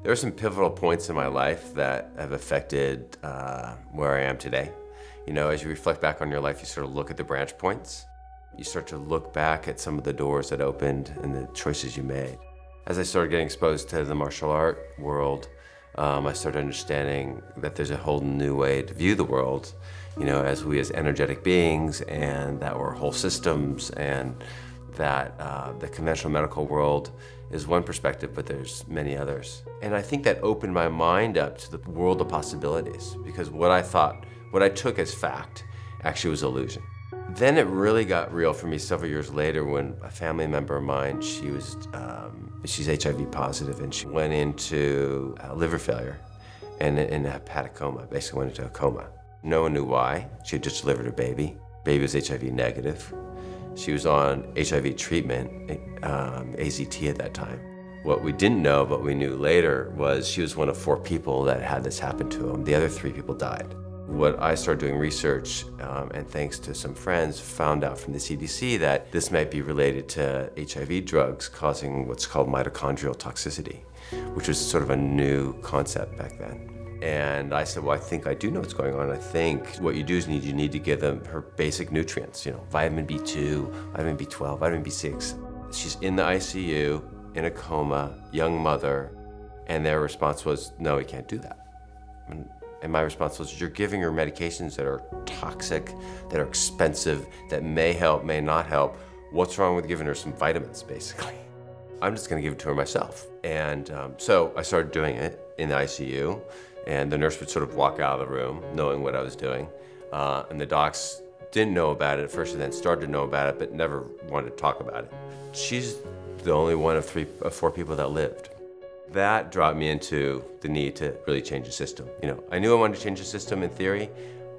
There are some pivotal points in my life that have affected where I am today. You know, as you reflect back on your life, you sort of look at the branch points. You start to look back at some of the doors that opened and the choices you made. As I started getting exposed to the martial art world, I started understanding that there's a whole new way to view the world, you know, as we as energetic beings, and that we're whole systems, and that the conventional medical world is one perspective, but there's many others. And I think that opened my mind up to the world of possibilities, because what I took as fact actually was illusion. Then it really got real for me several years later when a family member of mine, she's HIV positive, and she went into liver failure and in a hepatic coma, basically went into a coma. No one knew why. She had just delivered a baby. Baby was HIV negative. She was on HIV treatment, AZT at that time. What we didn't know, but we knew later, was she was one of 4 people that had this happen to them. The other 3 people died. What I started doing research, and thanks to some friends, found out from the CDC that this might be related to HIV drugs causing what's called mitochondrial toxicity, which was sort of a new concept back then. And I said, well, I think I do know what's going on. I think what you do is you need to give them her basic nutrients, you know, vitamin B2, vitamin B12, vitamin B6. She's in the ICU, in a coma, young mother, and their response was, no, we can't do that. And my response was, you're giving her medications that are toxic, that are expensive, that may help, may not help. What's wrong with giving her some vitamins, basically? I'm just gonna give it to her myself. And so I started doing it in the ICU, and the nurse would sort of walk out of the room knowing what I was doing. And the docs didn't know about it at first, and then started to know about it, but never wanted to talk about it. She's the only one of 4 people that lived. That dropped me into the need to really change the system. You know, I knew I wanted to change the system in theory,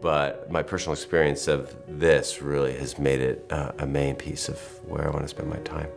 but my personal experience of this really has made it a main piece of where I want to spend my time.